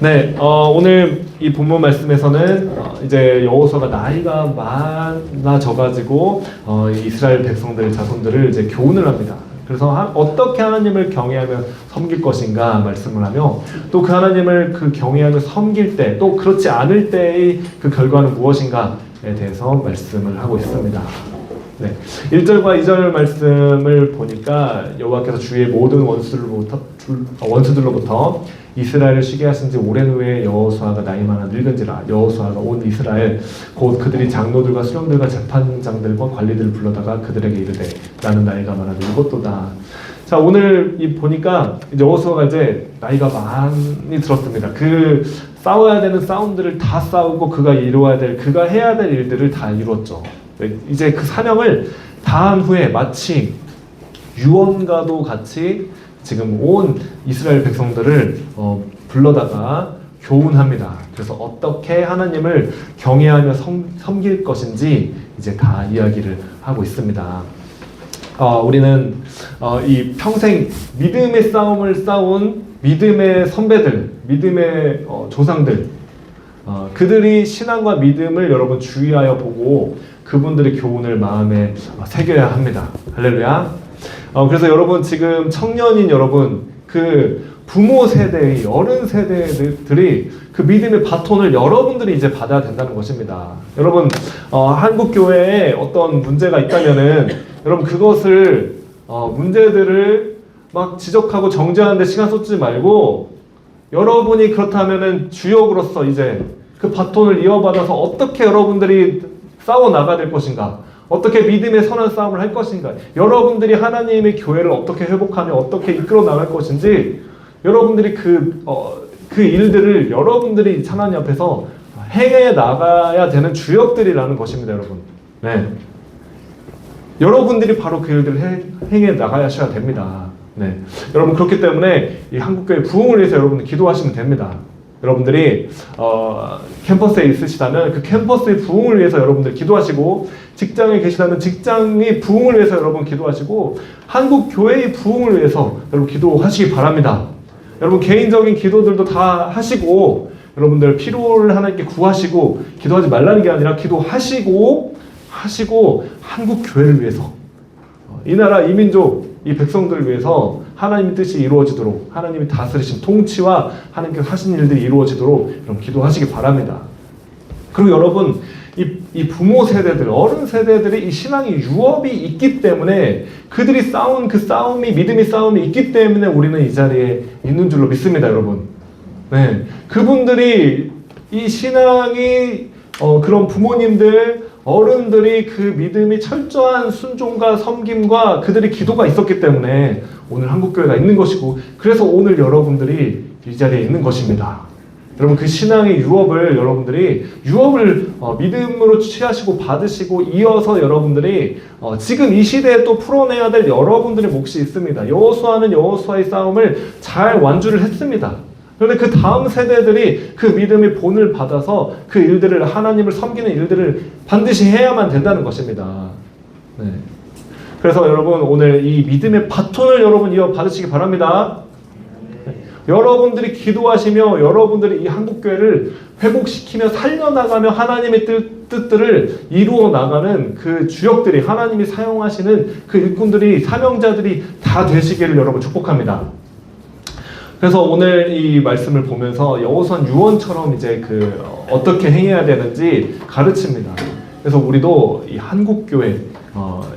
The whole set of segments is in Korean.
네, 오늘 이 본문 말씀에서는 이제 여호수아가 나이가 많아져가지고 이스라엘 백성들 자손들을 이제 교훈을 합니다. 그래서 어떻게 하나님을 경외하며 섬길 것인가 말씀을 하며, 또 그 하나님을 그 경외하며 섬길 때, 또 그렇지 않을 때의 그 결과는 무엇인가에 대해서 말씀을 하고 있습니다. 네, 1절과 2절 말씀을 보니까 여호와께서 주의 모든 원수들로부터 이스라엘을 쉬게 하신 지 오랜 후에 여호수아가 나이 많아 늙은지라. 여호수아가 온 이스라엘 곧 그들이 장로들과 수령들과 재판장들과 관리들을 불러다가 그들에게 이르되 나는 나이가 많아 늙었도다. 자, 오늘 보니까 여호수아가 이제 나이가 많이 들었습니다. 그 싸워야 되는 싸움들을 다 싸우고 그가 해야 될 일들을 다 이루었죠. 이제 그 사명을 다한 후에 마치 유언과도 같이 지금 온 이스라엘 백성들을 불러다가 교훈합니다. 그래서 어떻게 하나님을 경외하며 섬길 것인지 이제 다 이야기를 하고 있습니다. 우리는 이 평생 믿음의 싸움을 싸운 믿음의 선배들, 믿음의 조상들, 그들이 신앙과 믿음을 여러분 주의하여 보고 그분들의 교훈을 마음에 새겨야 합니다. 할렐루야. 그래서 여러분 지금 청년인 여러분, 그 부모 세대의 어른 세대들이 그 믿음의 바톤을 여러분들이 이제 받아야 된다는 것입니다. 여러분 한국 교회에 어떤 문제가 있다면은 여러분 그것을 문제들을 막 지적하고 정죄하는 데 시간 쏟지 말고, 여러분이 그렇다면은 주역으로서 이제 그 바톤을 이어받아서 어떻게 여러분들이 싸워 나가야 될 것인가, 어떻게 믿음의 선한 싸움을 할 것인가, 여러분들이 하나님의 교회를 어떻게 회복하며 어떻게 이끌어 나갈 것인지, 여러분들이 그 일들을 여러분들이 하나님 앞에서 행해 나가야 되는 주역들이라는 것입니다, 여러분. 네. 여러분들이 바로 그 일들을 행해 나가셔야 됩니다. 네. 여러분, 그렇기 때문에 이 한국교회 부흥을 위해서 여러분들 기도하시면 됩니다. 여러분들이 캠퍼스에 있으시다면 그 캠퍼스의 부흥을 위해서 여러분들 기도하시고, 직장에 계시다면 직장의 부흥을 위해서 여러분 기도하시고, 한국 교회의 부흥을 위해서 여러분 기도하시기 바랍니다. 여러분 개인적인 기도들도 다 하시고, 여러분들 필요를 하나님께 구하시고, 기도하지 말라는 게 아니라 기도하시고 한국 교회를 위해서, 이 나라 이 민족 이 백성들을 위해서 하나님의 뜻이 이루어지도록, 하나님이 다스리신 통치와 하나님께서 하신 일들이 이루어지도록 여러분 기도하시기 바랍니다. 그리고 여러분 이 부모 세대들, 어른 세대들이 이 신앙의 유업이 있기 때문에, 그들이 싸운 그 싸움이, 믿음의 싸움이 있기 때문에 우리는 이 자리에 있는 줄로 믿습니다, 여러분. 네, 그분들이 이 신앙이 그런 부모님들, 어른들이 그 믿음이 철저한 순종과 섬김과 그들의 기도가 있었기 때문에 오늘 한국교회가 있는 것이고, 그래서 오늘 여러분들이 이 자리에 있는 것입니다. 여러분 그 신앙의 유업을 여러분들이 믿음으로 취하시고 받으시고 이어서 여러분들이 지금 이 시대에 또 풀어내야 될 여러분들의 몫이 있습니다. 여호수아는 여호수아의 싸움을 잘 완주를 했습니다. 그런데 그 다음 세대들이 그 믿음의 본을 받아서 그 일들을, 하나님을 섬기는 일들을 반드시 해야만 된다는 것입니다. 네. 그래서 여러분 오늘 이 믿음의 바톤을 여러분 이어받으시기 바랍니다. 여러분들이 기도하시며 여러분들이 이 한국교회를 회복시키며 살려나가며 하나님의 뜻들을 이루어 나가는 그 주역들이, 하나님이 사용하시는 그 일꾼들이, 사명자들이 다 되시기를 여러분 축복합니다. 그래서 오늘 이 말씀을 보면서 여호수아 유언처럼 이제 어떻게 행해야 되는지 가르칩니다. 그래서 우리도 이 한국교회,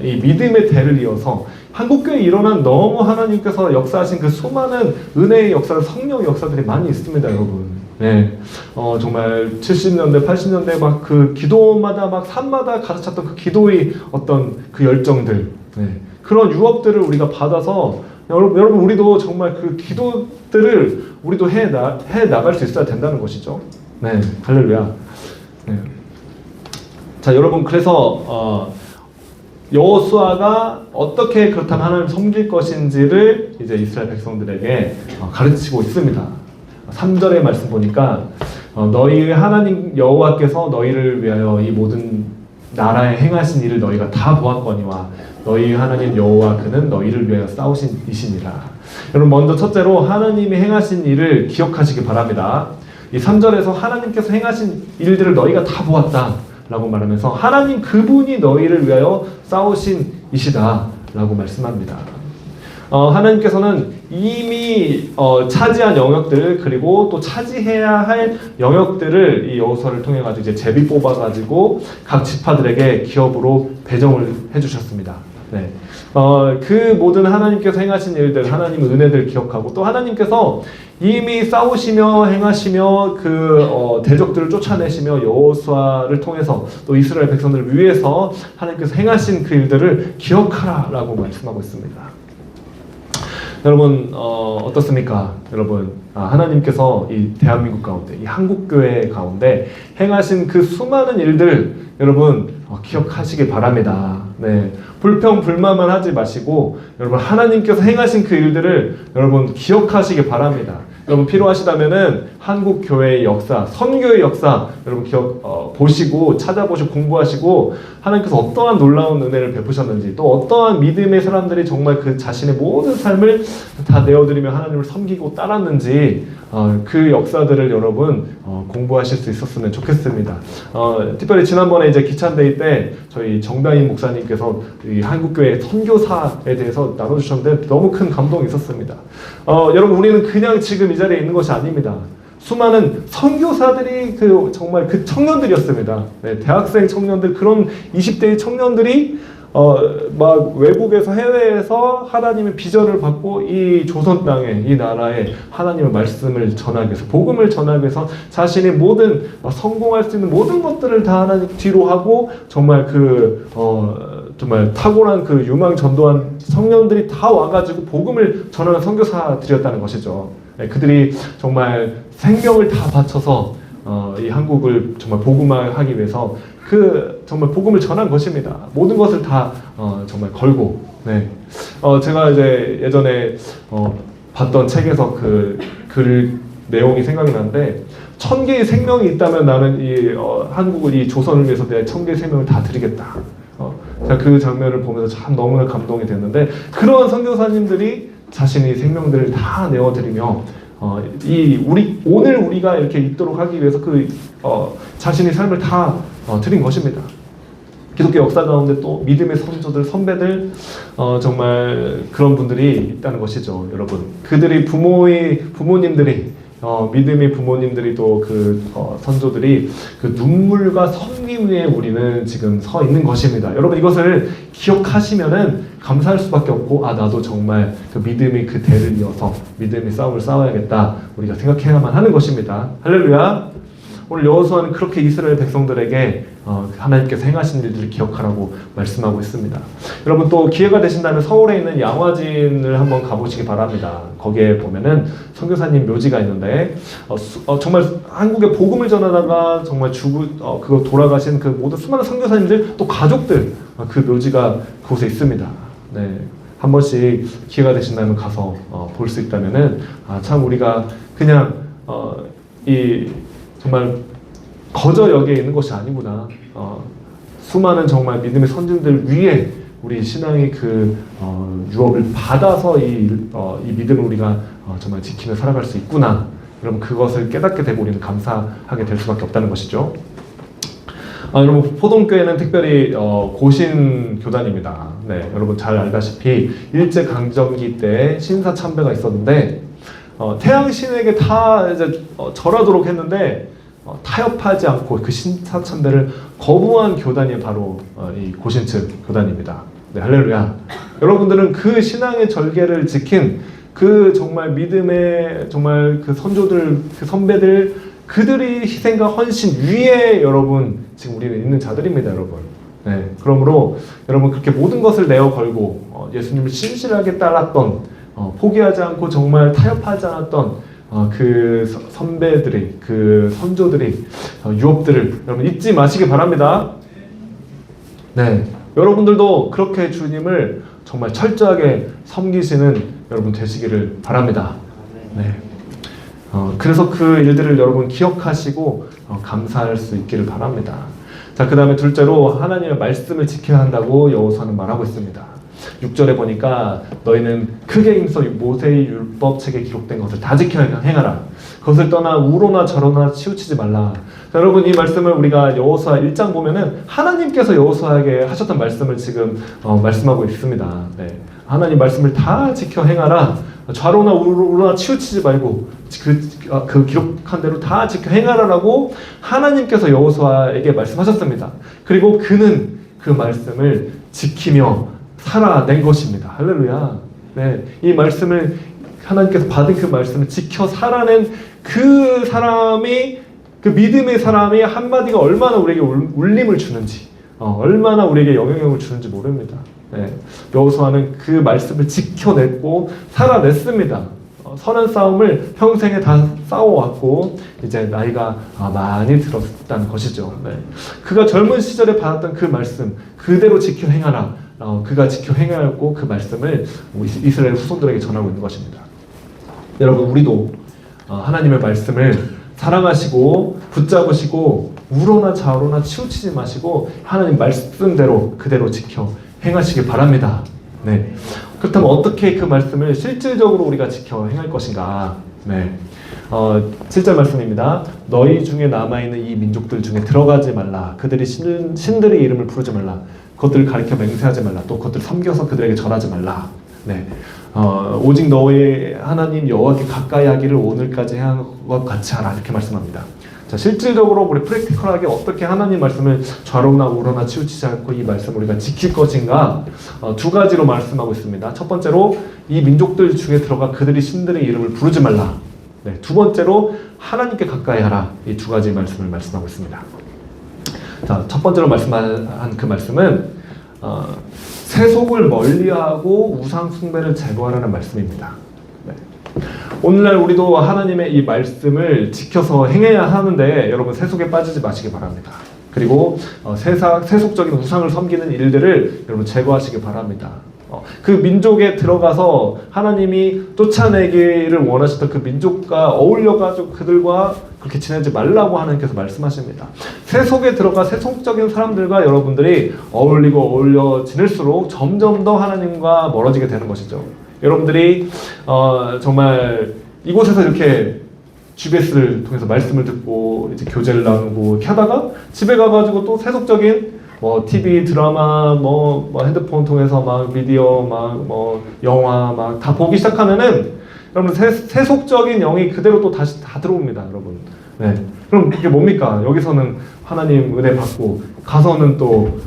이 믿음의 대를 이어서 한국교회에 일어난 너무 하나님께서 역사하신 그 수많은 은혜의 역사, 성령의 역사들이 많이 있습니다, 여러분. 네, 정말 70년대, 80년대 막 그 기도마다 막 산마다 가르쳤던 그 기도의 어떤 그 열정들, 네, 그런 유업들을 우리가 받아서 여러분 우리도 정말 그 기도들을 우리도 해 나갈 수 있어야 된다는 것이죠. 네, 할렐루야. 네. 자, 여러분 그래서 여호수아가 어떻게 그렇다면 하나님을 섬길 것인지를 이제 이스라엘 백성들에게 가르치고 있습니다. 3절의 말씀 보니까 너희의 하나님 여호와께서 너희를 위하여 이 모든 나라에 행하신 일을 너희가 다 보았거니와 너희 하나님 여호와 그는 너희를 위하여 싸우신 이시니라. 여러분 먼저 첫째로 하나님이 행하신 일을 기억하시기 바랍니다. 이 3절에서 하나님께서 행하신 일들을 너희가 다 보았다 라고 말하면서 하나님 그분이 너희를 위하여 싸우신 이시다 라고 말씀합니다. 하나님께서는 이미 차지한 영역들 그리고 또 차지해야 할 영역들을 이 여호수아를 통해 가지고 이제 제비 뽑아 가지고 각 지파들에게 기업으로 배정을 해주셨습니다. 네. 그 모든 하나님께서 행하신 일들, 하나님의 은혜들 기억하고 또 하나님께서 이미 싸우시며 행하시며 그 대적들을 쫓아내시며 여호수아를 통해서 또 이스라엘 백성들을 위해서 하나님께서 행하신 그 일들을 기억하라라고 말씀하고 있습니다. 여러분 어떻습니까? 여러분 하나님께서 이 대한민국 가운데 이 한국교회 가운데 행하신 그 수많은 일들 여러분 기억하시기 바랍니다. 네, 불평 불만만 하지 마시고 여러분 하나님께서 행하신 그 일들을 여러분 기억하시기 바랍니다. 여러분 필요하시다면은 한국 교회의 역사, 선교의 역사 여러분 보시고 찾아보시고 공부하시고 하나님께서 어떠한 놀라운 은혜를 베푸셨는지 또 어떠한 믿음의 사람들이 정말 그 자신의 모든 삶을 다 내어드리며 하나님을 섬기고 따랐는지 그 역사들을 여러분 공부하실 수 있었으면 좋겠습니다. 특별히 지난번에 이제 기찬데이 때 저희 정다인 목사님께서 이 한국교회 선교사에 대해서 나눠주셨는데 너무 큰 감동이 있었습니다. 여러분 우리는 그냥 지금 이 자리에 있는 것이 아닙니다. 수많은 선교사들이 정말 그 청년들이었습니다. 네, 대학생 청년들 그런 20대의 청년들이 막 외국에서 해외에서 하나님의 비전을 받고 이 조선 땅에 이 나라에 하나님의 말씀을 전하기 위해서 복음을 전하기 위해서 자신의 모든 성공할 수 있는 모든 것들을 다 하나님 뒤로 하고 정말 정말 탁월한 그 유망 전도한 청년들이 다 와가지고 복음을 전하는 선교사들이었다는 것이죠. 네, 그들이 정말 생명을 다 바쳐서 이 한국을 정말 복음화하기 위해서 정말 복음을 전한 것입니다. 모든 것을 다 정말 걸고. 네. 제가 이제 예전에 봤던 책에서 글 내용이 생각이 나는데 1000개의 생명이 있다면 나는 이 한국을 이 조선을 위해서 내 1000개의 생명을 다 드리겠다. 제가 그 장면을 보면서 참 너무나 감동이 됐는데 그런 선교사님들이 자신의 생명들을 다 내어드리며 오늘 우리가 이렇게 있도록 하기 위해서 자신의 삶을 다 드린 것입니다. 기독교 역사 가운데 또 믿음의 선조들, 선배들 정말 그런 분들이 있다는 것이죠, 여러분. 그들이 부모님들이 믿음의 부모님들이 또 선조들이 그 눈물과 선미 위에 우리는 지금 서 있는 것입니다. 여러분 이것을 기억하시면은 감사할 수밖에 없고 나도 정말 그 믿음의 그 대를 이어서 믿음의 싸움을 싸워야겠다 우리가 생각해야만 하는 것입니다. 할렐루야. 오늘 여호수아는 그렇게 이스라엘 백성들에게 하나님께서 행하신 일들을 기억하라고 말씀하고 있습니다. 여러분 또 기회가 되신다면 서울에 있는 양화진을 한번 가보시기 바랍니다. 거기에 보면은 선교사님 묘지가 있는데 정말 한국에 복음을 전하다가 정말 그거 돌아가신 그 모든 수많은 선교사님들 또 가족들 그 묘지가 그곳에 있습니다. 네. 한 번씩 기회가 되신다면 가서 볼 수 있다면은 참 우리가 그냥 정말 거저 여기에 있는 것이 아니구나. 수많은 정말 믿음의 선진들 위에 우리 신앙의 유업을 받아서 이 믿음을 우리가 정말 지키며 살아갈 수 있구나. 여러분 그것을 깨닫게 되고 우리는 감사하게 될 수밖에 없다는 것이죠. 여러분 포동교회는 특별히 고신 교단입니다. 네, 여러분 잘 알다시피 일제강점기 때 신사참배가 있었는데 태양신에게 다 이제 절하도록 했는데 타협하지 않고 그 신사참배를 거부한 교단이 바로 이 고신측 교단입니다. 네, 할렐루야. 여러분들은 그 신앙의 절개를 지킨 그 정말 믿음의 정말 그 선조들, 그 선배들 그들이 희생과 헌신 위에 여러분 지금 우리는 있는 자들입니다, 여러분. 네, 그러므로 여러분 그렇게 모든 것을 내어 걸고 예수님을 신실하게 따랐던 포기하지 않고 정말 타협하지 않았던 그 선배들이 그 선조들이 유업들을 여러분 잊지 마시기 바랍니다. 네, 여러분들도 그렇게 주님을 정말 철저하게 섬기시는 여러분 되시기를 바랍니다. 네. 그래서 그 일들을 여러분 기억하시고 감사할 수 있기를 바랍니다. 자, 그 다음에 둘째로 하나님의 말씀을 지켜야 한다고 여호수아는 말하고 있습니다. 6절에 보니까 너희는 크게 힘써 모세의 율법책에 기록된 것을 다 지켜 행하라. 그것을 떠나 우로나 저로나 치우치지 말라. 자, 여러분 이 말씀을 우리가 여호수아 1장 보면은 하나님께서 여호수아에게 하셨던 말씀을 지금 말씀하고 있습니다. 네. 하나님 말씀을 다 지켜 행하라. 좌로나 우로나 치우치지 말고 그 기록한 대로 다 지켜 행하라라고 하나님께서 여호수아에게 말씀하셨습니다. 그리고 그는 그 말씀을 지키며 살아낸 것입니다. 할렐루야. 네, 이 말씀을 하나님께서 받은 그 말씀을 지켜 살아낸 그 사람이 그 믿음의 사람이 한마디가 얼마나 우리에게 울림을 주는지 얼마나 우리에게 영향력을 주는지 모릅니다. 네, 여호수아는 그 말씀을 지켜냈고 살아냈습니다. 선한 싸움을 평생에 다 싸워왔고 이제 나이가 많이 들었다는 것이죠. 네. 그가 젊은 시절에 받았던 그 말씀 그대로 지켜 행하라. 그가 지켜 행하였고 그 말씀을 이스라엘 후손들에게 전하고 있는 것입니다. 여러분 우리도 하나님의 말씀을 사랑하시고 붙잡으시고 우로나 좌로나 치우치지 마시고 하나님 말씀대로 그대로 지켜 행하시길 바랍니다. 네. 그렇다면 어떻게 그 말씀을 실질적으로 우리가 지켜 행할 것인가? 네. 7절 말씀입니다. 너희 중에 남아있는 이 민족들 중에 들어가지 말라. 그들이 신들의 이름을 부르지 말라. 그것들을 가리켜 맹세하지 말라. 또 그것들을 섬겨서 그들에게 절하지 말라. 네. 오직 너의 하나님 여호와께 가까이 하기를 오늘까지 한 것 같이 하라. 이렇게 말씀합니다. 자, 실질적으로 우리 프랙티컬하게 어떻게 하나님 말씀을 좌로나 우로나 치우치지 않고 이 말씀을 우리가 지킬 것인가 두 가지로 말씀하고 있습니다. 첫 번째로 이 민족들 중에 들어가 그들이 신들의 이름을 부르지 말라. 네, 두 번째로 하나님께 가까이 하라. 이 두 가지 말씀을 말씀하고 있습니다. 자, 첫 번째로 말씀한 그 말씀은 세속을 멀리하고 우상 숭배를 제거하라는 말씀입니다. 네. 오늘날 우리도 하나님의 이 말씀을 지켜서 행해야 하는데 여러분 세속에 빠지지 마시기 바랍니다. 그리고 세속적인 우상을 섬기는 일들을 여러분 제거하시기 바랍니다. 그 민족에 들어가서 하나님이 쫓아내기를 원하셨던 그 민족과 어울려가지고 그들과 그렇게 지내지 말라고 하나님께서 말씀하십니다. 세속에 들어가 세속적인 사람들과 여러분들이 어울려 지낼수록 점점 더 하나님과 멀어지게 되는 것이죠. 여러분들이 정말 이곳에서 이렇게 GBS를 통해서 말씀을 듣고 이제 교제를 나누고 이렇게 하다가 집에 가가지고 또 세속적인 TV, 드라마, 핸드폰 통해서 막 미디어, 영화 다 보기 시작하면은 여러분 세속적인 영이 그대로 또 다시 다 들어옵니다, 여러분. 네. 그럼 이게 뭡니까? 여기서는 하나님 은혜 받고 가서는 또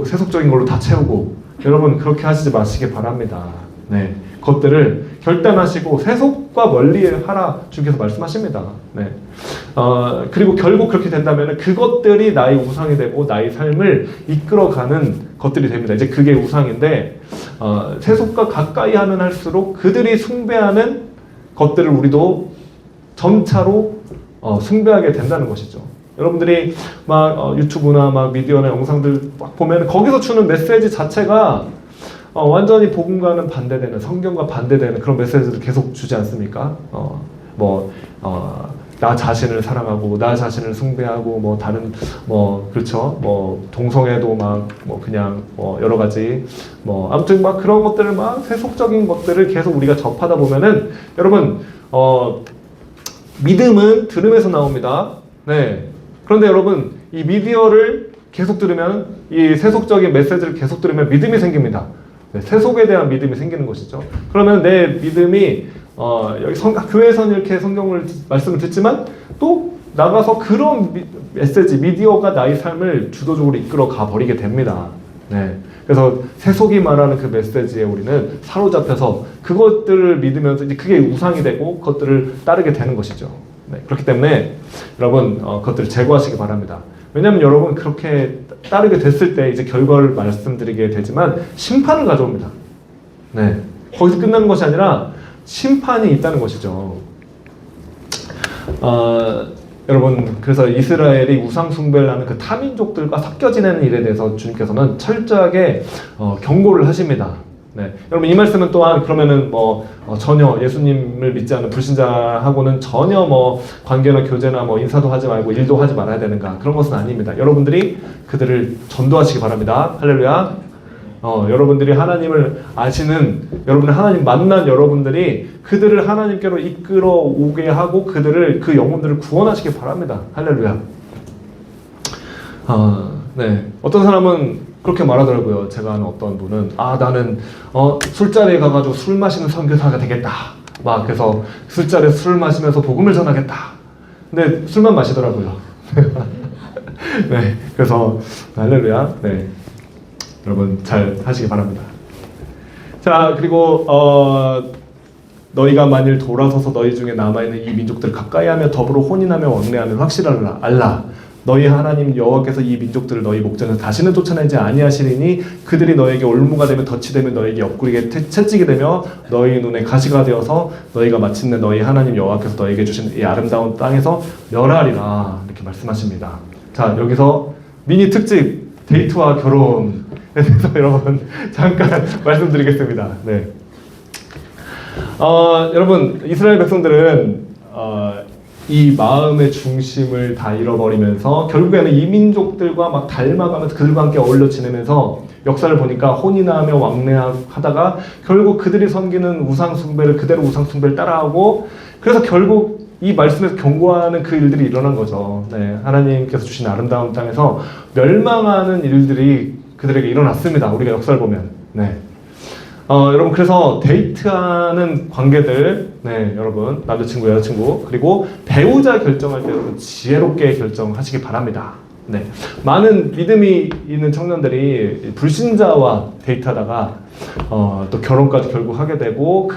세속적인 걸로 다 채우고 여러분 그렇게 하시지 마시기 바랍니다. 네. 것들을 결단하시고 세속과 멀리하라 주께서 말씀하십니다. 네. 그리고 결국 그렇게 된다면 그것들이 나의 우상이 되고 나의 삶을 이끌어가는 것들이 됩니다. 이제 그게 우상인데 세속과 가까이 하면 할수록 그들이 숭배하는 것들을 우리도 점차로 숭배하게 된다는 것이죠. 여러분들이 유튜브나 미디어나 영상들 막 보면 거기서 주는 메시지 자체가 완전히 복음과는 반대되는 성경과 반대되는 그런 메시지를 계속 주지 않습니까? 나 자신을 사랑하고 나 자신을 숭배하고 다른 그렇죠 동성애도 그냥 여러 가지 아무튼 그런 것들을 세속적인 것들을 계속 우리가 접하다 보면은 여러분 믿음은 들음에서 나옵니다. 네. 그런데 여러분 이 미디어를 계속 들으면 이 세속적인 메시지를 계속 들으면 믿음이 생깁니다. 네, 세속에 대한 믿음이 생기는 것이죠. 그러면 내 믿음이 여기 교회에서는 이렇게 성경을 말씀을 듣지만 또 나가서 그런 메시지, 미디어가 나의 삶을 주도적으로 이끌어 가 버리게 됩니다. 네. 그래서 세속이 말하는 그 메시지에 우리는 사로잡혀서 그것들을 믿으면서 이제 그게 우상이 되고 그것들을 따르게 되는 것이죠. 네. 그렇기 때문에 여러분 그것들을 제거하시기 바랍니다. 왜냐하면 여러분 그렇게 따르게 됐을 때 이제 결과를 말씀드리게 되지만 심판을 가져옵니다. 네. 거기서 끝나는 것이 아니라 심판이 있다는 것이죠. 여러분 그래서 이스라엘이 우상 숭배를 하는 그 타민족들과 섞여 지내는 일에 대해서 주님께서는 철저하게 경고를 하십니다. 네. 여러분 이 말씀은 또한 그러면은 전혀 예수님을 믿지 않는 불신자하고는 전혀 관계나 교제나 인사도 하지 말고 일도 하지 말아야 되는가 그런 것은 아닙니다. 여러분들이 그들을 전도하시기 바랍니다. 할렐루야. 여러분들이 하나님을 아시는, 여러분들 하나님 만난 여러분들이 그들을 하나님께로 이끌어 오게 하고 그들을, 그 영혼들을 구원하시기 바랍니다. 할렐루야. 네. 어떤 사람은 그렇게 말하더라고요. 제가 아는 어떤 분은, 나는 술자리에 가가지고 술 마시는 선교사가 되겠다. 막 그래서 술자리에 술 마시면서 복음을 전하겠다. 근데 술만 마시더라고요. 네. 그래서 할렐루야. 네. 여러분 잘 하시기 바랍니다. 자, 그리고 너희가 만일 돌아서서 너희 중에 남아있는 이 민족들을 가까이하며 더불어 혼인하며 왕래하면 확실하라. 알라. 너희 하나님 여호와께서 이 민족들을 너희 목전에서 다시는 쫓아내지 아니하시리니 그들이 너에게 올무가 되며 덫이 되며 너에게 옆구리에 채찍이 되며 너희 눈에 가시가 되어서 너희가 마침내 너희 하나님 여호와께서 너에게 주신 이 아름다운 땅에서 멸하리라. 이렇게 말씀하십니다. 자, 여기서 미니 특집 데이트와 결혼에 대해서 여러분 잠깐 말씀드리겠습니다. 네. 여러분 이스라엘 백성들은 이 마음의 중심을 다 잃어버리면서 결국에는 이 민족들과 막 닮아가면서 그들과 함께 어울려 지내면서 역사를 보니까 혼인하며 왕래하다가 결국 그들이 섬기는 우상 숭배를 그대로 우상 숭배를 따라하고, 그래서 결국 이 말씀에서 경고하는 그 일들이 일어난 거죠. 네, 하나님께서 주신 아름다운 땅에서 멸망하는 일들이 그들에게 일어났습니다. 우리가 역사를 보면. 네. 여러분 그래서 데이트하는 관계들, 네, 여러분 남자친구, 여자친구, 그리고 배우자 결정할 때 여러분 지혜롭게 결정하시기 바랍니다. 네, 많은 믿음이 있는 청년들이 불신자와 데이트하다가 또 결혼까지 결국 하게 되고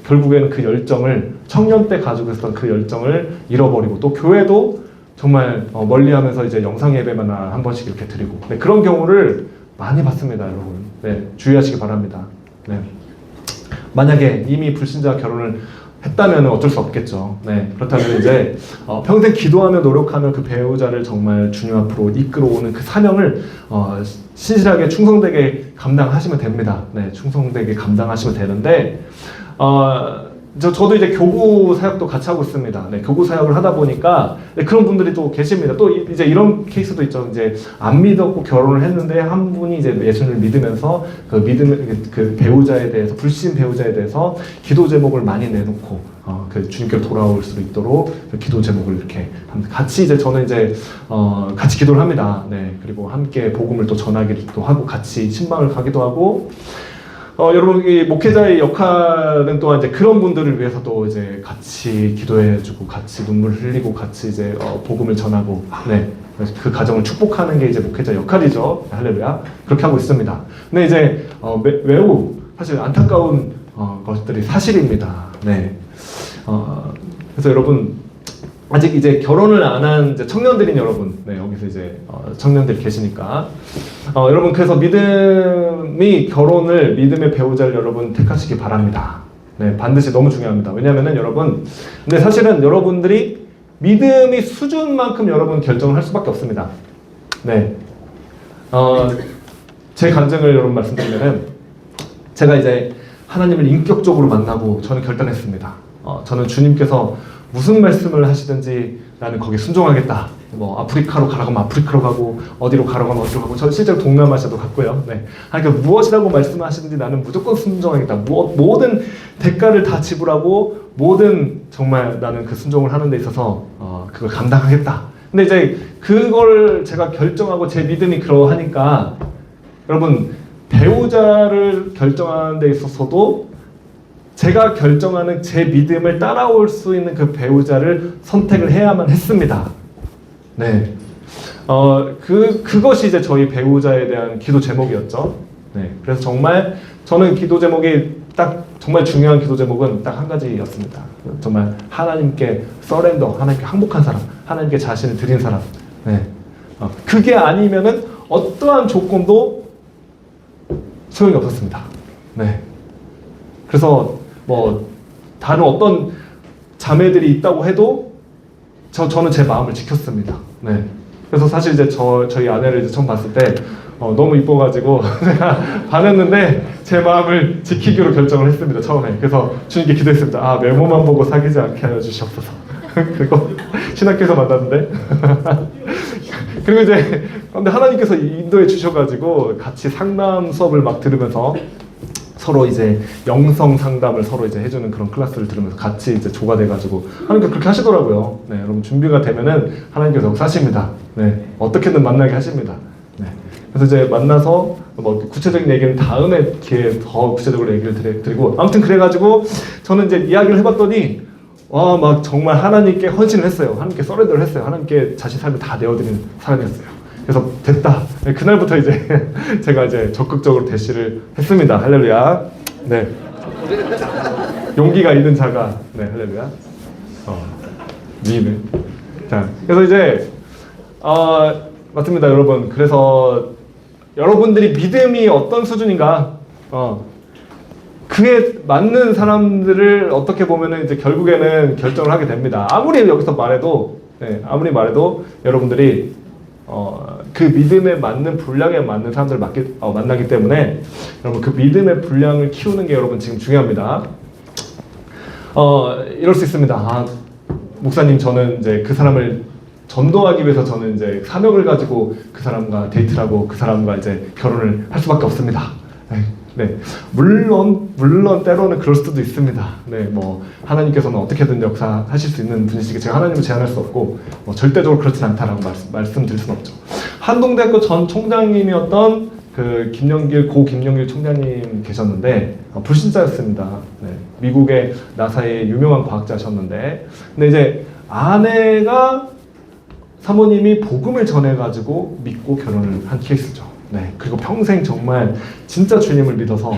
결국에는 그 열정을 청년 때 가지고 있었던 그 열정을 잃어버리고, 또 교회도 정말 멀리하면서 이제 영상 예배만 한 번씩 이렇게 드리고, 네, 그런 경우를 많이 봤습니다, 여러분. 네, 주의하시기 바랍니다. 네. 만약에 이미 불신자와 결혼을 했다면 어쩔 수 없겠죠. 네. 그렇다면 이제 평생 기도하며 노력하며 그 배우자를 정말 주님 앞으로 이끌어오는 그 사명을 신실하게 충성되게 감당하시면 됩니다. 네, 충성되게 감당하시면 되는데 저도 이제 교구 사역도 같이 하고 있습니다. 네, 교구 사역을 하다 보니까 네, 그런 분들이 또 계십니다. 또 이제 이런 케이스도 있죠. 이제 안 믿었고 결혼을 했는데 한 분이 이제 예수님을 믿으면서 그 배우자에 대해서, 불신 배우자에 대해서 기도 제목을 많이 내놓고 그 주님께로 돌아올 수 있도록 그 기도 제목을 이렇게 같이 이제 저는 이제 같이 기도를 합니다. 네, 그리고 함께 복음을 또 전하기도 하고 같이 신방을 가기도 하고. 여러분, 이 목회자의 역할은 또한 이제 그런 분들을 위해서도 이제 같이 기도해주고, 같이 눈물을 흘리고, 같이 이제 복음을 전하고, 네, 그 가정을 축복하는 게 이제 목회자 역할이죠. 할렐루야. 그렇게 하고 있습니다. 근데 이제 매우 사실 안타까운 것들이 사실입니다. 네. 그래서 여러분 아직 이제 결혼을 안 한 청년들인 여러분, 네, 여기서 이제 청년들이 계시니까 여러분 그래서 믿음의 배우자를 여러분 택하시기 바랍니다. 네, 반드시 너무 중요합니다. 왜냐하면은 여러분, 근데 사실은 여러분들이 믿음의 수준만큼 여러분 결정을 할 수밖에 없습니다. 네, 제 간증을 여러분 말씀드리면은 제가 이제 하나님을 인격적으로 만나고 저는 결단했습니다. 저는 주님께서 무슨 말씀을 하시든지 나는 거기에 순종하겠다. 뭐 아프리카로 가라고 하면 아프리카로 가고, 어디로 가라고 하면 어디로 가고, 저는 실제로 동남아시아도 갔고요. 네. 그러니까 무엇이라고 말씀하시든지 나는 무조건 순종하겠다. 모든 대가를 다 지불하고 모든 정말 나는 그 순종을 하는 데 있어서 그걸 감당하겠다. 근데 이제 그걸 제가 결정하고 제 믿음이 그러하니까 여러분 배우자를 결정하는 데 있어서도 제가 결정하는 제 믿음을 따라올 수 있는 그 배우자를 선택을 해야만 했습니다. 네. 그것이 이제 저희 배우자에 대한 기도 제목이었죠. 네. 그래서 정말 저는 기도 제목이 딱 정말 중요한 기도 제목은 딱 한 가지였습니다. 정말 하나님께 서렌더, 하나님께 항복한 사람, 하나님께 자신을 드린 사람. 네. 그게 아니면은 어떠한 조건도 소용이 없었습니다. 네. 그래서 뭐 다른 어떤 자매들이 있다고 해도 저는 제 마음을 지켰습니다. 네. 그래서 사실 이제 저희 아내를 이제 처음 봤을 때 너무 이뻐가지고 제가 반했는데 제 마음을 지키기로 결정을 했습니다. 처음에. 그래서 주님께 기도했습니다. 외모만 보고 사귀지 않게 하여 주시옵소서. 그리고 신학교에서 만났는데 그리고 이제 근데 하나님께서 인도해 주셔가지고 같이 상담 수업을 막 들으면서 서로 이제 영성 상담을 서로 이제 해주는 그런 클래스를 들으면서 같이 이제 조가 돼가지고 하나님께서 그렇게 하시더라고요. 네, 여러분 준비가 되면은 하나님께서 역사하십니다. 네, 어떻게든 만나게 하십니다. 네, 그래서 이제 만나서 뭐 구체적인 얘기는 다음에 기회에 더 구체적으로 얘기를 드리고 아무튼 그래가지고 저는 이제 이야기를 해봤더니 와 막 정말 하나님께 헌신을 했어요. 하나님께 서렌더를 했어요. 하나님께 자신 삶을 다 내어드리는 사람이었어요. 그래서 됐다. 네, 그날부터 이제 제가 이제 적극적으로 대시를 했습니다. 할렐루야. 네. 용기가 있는 자가 네 할렐루야. 미는. 자, 그래서 이제 맞습니다, 여러분. 그래서 여러분들이 믿음이 어떤 수준인가, 그에 맞는 사람들을 어떻게 보면은 이제 결국에는 결정을 하게 됩니다. 아무리 여기서 말해도, 네, 아무리 말해도 여러분들이 그 믿음에 맞는 분량에 맞는 사람들을 만나기 때문에 여러분 그 믿음의 분량을 키우는 게 여러분 지금 중요합니다. 이럴 수 있습니다. 아, 목사님 저는 이제 그 사람을 전도하기 위해서 저는 이제 사명을 가지고 그 사람과 데이트를 하고 그 사람과 이제 결혼을 할 수밖에 없습니다. 네, 물론 때로는 그럴 수도 있습니다. 네, 뭐 하나님께서는 어떻게든 역사하실 수 있는 분이시기 제가 하나님을 제한할 수 없고 뭐 절대적으로 그렇진 않다라고 말씀드릴 수는 없죠. 한동대학교 전 총장님이었던 그 고 김영길 총장님 계셨는데 불신자였습니다. 네, 미국의 나사의 유명한 과학자셨는데, 근데 이제 아내가 사모님이 복음을 전해가지고 믿고 결혼을 한 케이스죠. 네, 그리고 평생 정말 진짜 주님을 믿어서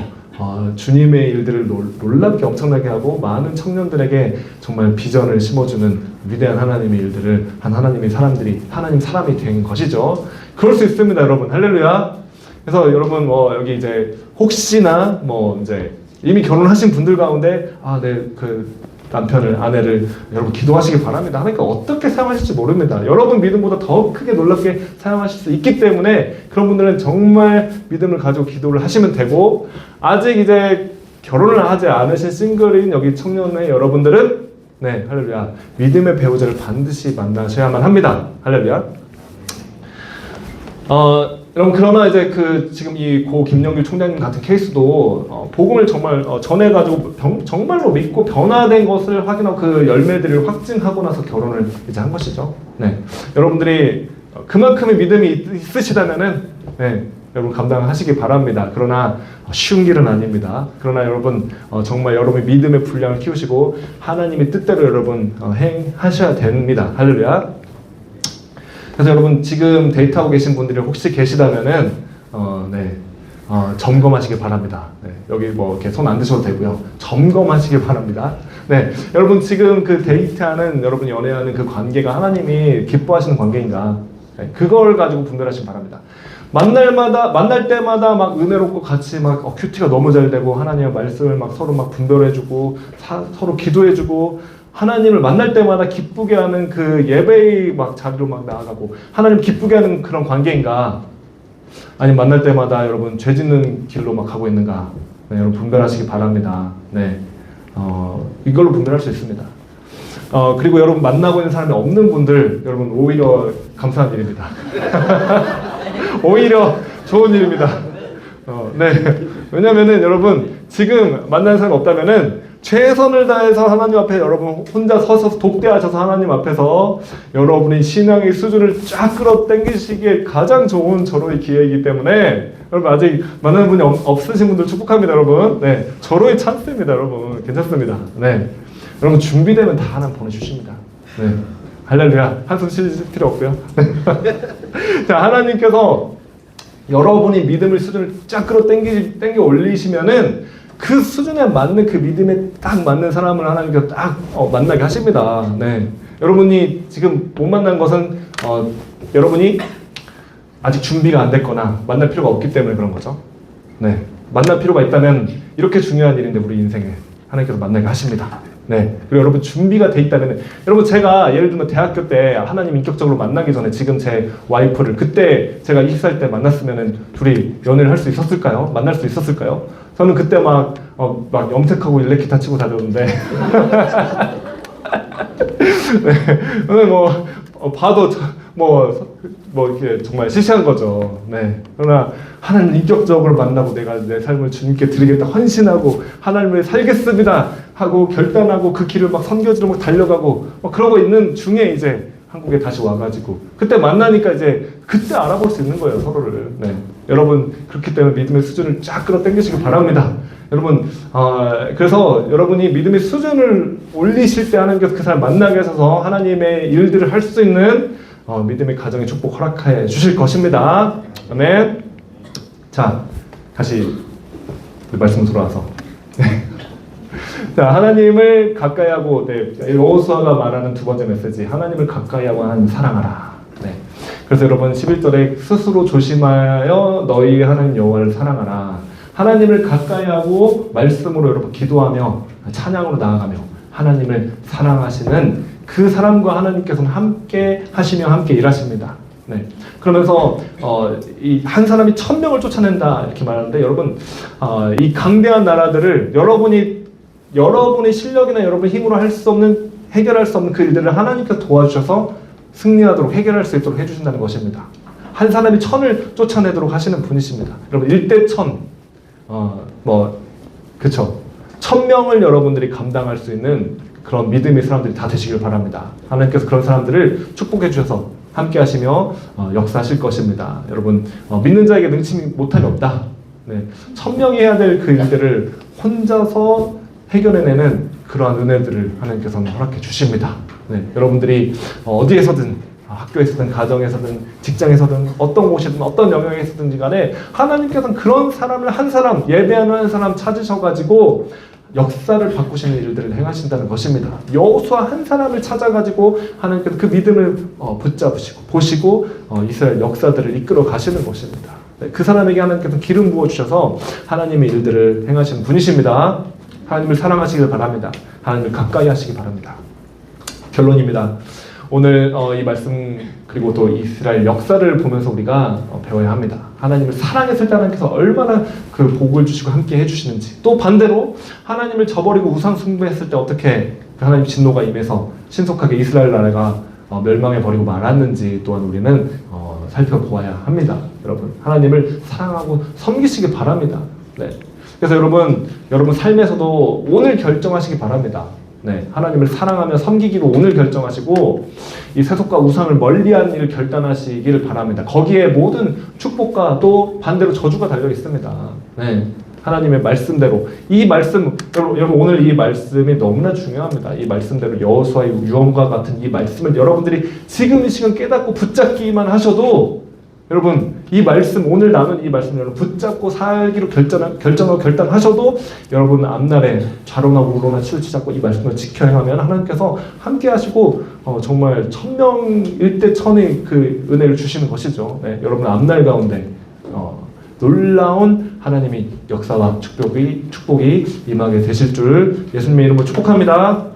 주님의 일들을 놀랍게 엄청나게 하고 많은 청년들에게 정말 비전을 심어주는 위대한 하나님의 일들을 한 하나님 사람이 된 것이죠. 그럴 수 있습니다, 여러분. 할렐루야. 그래서 여러분 여기 이제 혹시나 이제 이미 결혼하신 분들 가운데 남편을, 아내를 여러분 기도하시기 바랍니다. 하나님께 어떻게 사용하실지 모릅니다. 여러분 믿음보다 더 크게 놀랍게 사용하실 수 있기 때문에 그런 분들은 정말 믿음을 가지고 기도를 하시면 되고, 아직 이제 결혼을 하지 않으신 싱글인 여기 청년의 여러분들은 네, 할렐루야, 믿음의 배우자를 반드시 만나셔야만 합니다. 할렐루야. 여러분 그러나 이제 지금 이 고 김영길 총장님 같은 케이스도 복음을 정말 전해가지고 정말로 믿고 변화된 것을 확인하고 그 열매들을 확증하고 나서 결혼을 이제 한 것이죠. 네, 여러분들이 그만큼의 믿음이 있으시다면은 네, 여러분 감당하시기 바랍니다. 그러나 쉬운 길은 아닙니다. 그러나 여러분 정말 여러분의 믿음의 분량을 키우시고 하나님의 뜻대로 여러분 행하셔야 됩니다. 할렐루야. 그래서 여러분 지금 데이트하고 계신 분들이 혹시 계시다면은 점검하시길 바랍니다. 네, 여기 이렇게 손 안 드셔도 되고요. 점검하시길 바랍니다. 네, 여러분 지금 그 데이트하는 여러분 연애하는 그 관계가 하나님이 기뻐하시는 관계인가? 네, 그걸 가지고 분별하시기 바랍니다. 만날 때마다 막 은혜롭고 같이 막 큐티가 너무 잘 되고 하나님의 말씀을 막 서로 막 분별해주고 서로 기도해주고. 하나님을 만날 때마다 기쁘게 하는 그 예배의 막 자리로 막 나아가고 하나님 기쁘게 하는 그런 관계인가? 아니면 만날 때마다 여러분 죄 짓는 길로 막 가고 있는가? 네, 여러분 분별하시기 바랍니다. 네, 이걸로 분별할 수 있습니다. 그리고 여러분 만나고 있는 사람이 없는 분들 여러분 오히려 감사한 일입니다. 오히려 좋은 일입니다. 네, 왜냐면은 여러분 지금 만나는 사람이 없다면은 최선을 다해서 하나님 앞에 여러분 혼자 서서 독대하셔서 하나님 앞에서 여러분의 신앙의 수준을 쫙 끌어당기시기에 가장 좋은 절호의 기회이기 때문에 여러분 아직 만나는 분이 없으신 분들 축복합니다, 여러분. 네, 절호의 찬스입니다, 여러분. 괜찮습니다. 네, 여러분 준비되면 다 하나님 보내주십니다. 네, 할렐루야. 한숨 쉬실 필요 없고요. 자, 하나님께서 여러분이 믿음의 수준을 쫙 끌어당겨 올리시면은 그 수준에 맞는 그 믿음에 딱 맞는 사람을 하나님께서 딱 만나게 하십니다. 네, 여러분이 지금 못 만난 것은 여러분이 아직 준비가 안 됐거나 만날 필요가 없기 때문에 그런 거죠. 네, 만날 필요가 있다면 이렇게 중요한 일인데 우리 인생에 하나님께서 만나게 하십니다. 네, 그리고 여러분 준비가 돼 있다면 여러분 제가 예를 들면 대학교 때 하나님 인격적으로 만나기 전에 지금 제 와이프를 그때 제가 20살 때 만났으면은 둘이 연애를 할 수 있었을까요? 만날 수 있었을까요? 저는 그때 막 염색하고 일렉기타 치고 다녔는데 네, 봐도 이렇게 정말 시시한 거죠. 네. 그러나 하나님 인격적으로 만나고 내가 내 삶을 주님께 드리겠다 헌신하고 하나님을 살겠습니다 하고 결단하고 그 길을 막 선교지로 막 달려가고 그러고 있는 중에 이제 한국에 다시 와가지고 그때 만나니까 이제 그때 알아볼 수 있는 거예요, 서로를. 네. 여러분 그렇기 때문에 믿음의 수준을 쫙 끌어당기시기 바랍니다. 여러분 그래서 여러분이 믿음의 수준을 올리실 때 하나님께서 그 사람 만나게 하셔서 하나님의 일들을 할 수 있는 믿음의 가정의 축복 허락해 주실 것입니다. 아멘. 자, 다시 말씀으로 돌아와서 자, 하나님을 가까이하고 여호수아가 말하는 두 번째 메시지, 하나님을 가까이하고 하나님 사랑하라. 네. 그래서 여러분 11절에 스스로 조심하여 너희 하나님 여호와를 사랑하라. 하나님을 가까이하고 말씀으로 여러분 기도하며 찬양으로 나아가며 하나님을 사랑하시는 그 사람과 하나님께서는 함께 하시며 함께 일하십니다. 네. 그러면서 이 한 사람이 1000명을 쫓아낸다 이렇게 말하는데 여러분 이 강대한 나라들을 여러분의 실력이나 여러분의 힘으로 할 수 없는 해결할 수 없는 그 일들을 하나님께서 도와주셔서 승리하도록 해결할 수 있도록 해주신다는 것입니다. 한 사람이 1000을 쫓아내도록 하시는 분이십니다. 여러분 1대 1000 그쵸 1000명을 여러분들이 감당할 수 있는 그런 믿음의 사람들이 다 되시길 바랍니다. 하나님께서 그런 사람들을 축복해 주셔서 함께 하시며 역사하실 것입니다. 여러분 믿는 자에게 능치 못함이 없다. 네. 1000명이 해야 될 그 일들을 혼자서 해결해내는 그러한 은혜들을 하나님께서는 허락해 주십니다. 네. 여러분들이 어디에서든 학교에서든 가정에서든 직장에서든 어떤 곳이든 어떤 영역에서든지 간에 하나님께서는 그런 사람을 한 사람 예배하는 한 사람 찾으셔가지고 역사를 바꾸시는 일들을 행하신다는 것입니다. 여호수아 한 사람을 찾아가지고 하나님께서 그 믿음을 붙잡으시고 보시고 이스라엘 역사들을 이끌어 가시는 것입니다. 그 사람에게 하나님께서 기름 부어주셔서 하나님의 일들을 행하시는 분이십니다. 하나님을 사랑하시길 바랍니다. 하나님을 가까이 하시기 바랍니다. 결론입니다. 오늘 이 말씀 그리고 또 이스라엘 역사를 보면서 우리가 배워야 합니다. 하나님을 사랑했을 때 하나님께서 얼마나 그 복을 주시고 함께 해주시는지, 또 반대로 하나님을 저버리고 우상 숭배했을 때 어떻게 하나님 진노가 임해서 신속하게 이스라엘 나라가 멸망해버리고 말았는지 또한 우리는 살펴보아야 합니다. 여러분 하나님을 사랑하고 섬기시기 바랍니다. 네. 그래서 여러분 삶에서도 오늘 결정하시기 바랍니다. 네, 하나님을 사랑하며 섬기기로 오늘 결정하시고 이 세속과 우상을 멀리하는 일을 결단하시기를 바랍니다. 거기에 모든 축복과 또 반대로 저주가 달려 있습니다. 네, 하나님의 말씀대로 이 말씀 여러분 오늘 이 말씀이 너무나 중요합니다. 이 말씀대로 여호수아의 유언과 같은 이 말씀을 여러분들이 지금 이 시간 깨닫고 붙잡기만 하셔도 여러분 이 말씀 오늘 나눈 이 말씀 여러분 붙잡고 살기로 결정하고 결단하셔도 여러분 앞날에 좌로나 우로나 치우치 잡고 이 말씀을 지켜 행하면 하나님께서 함께 하시고 정말 1000명 1대 1000의 그 은혜를 주시는 것이죠. 네, 여러분 앞날 가운데 놀라운 하나님의 역사와 축복이 임하게 되실 줄 예수님의 이름으로 축복합니다.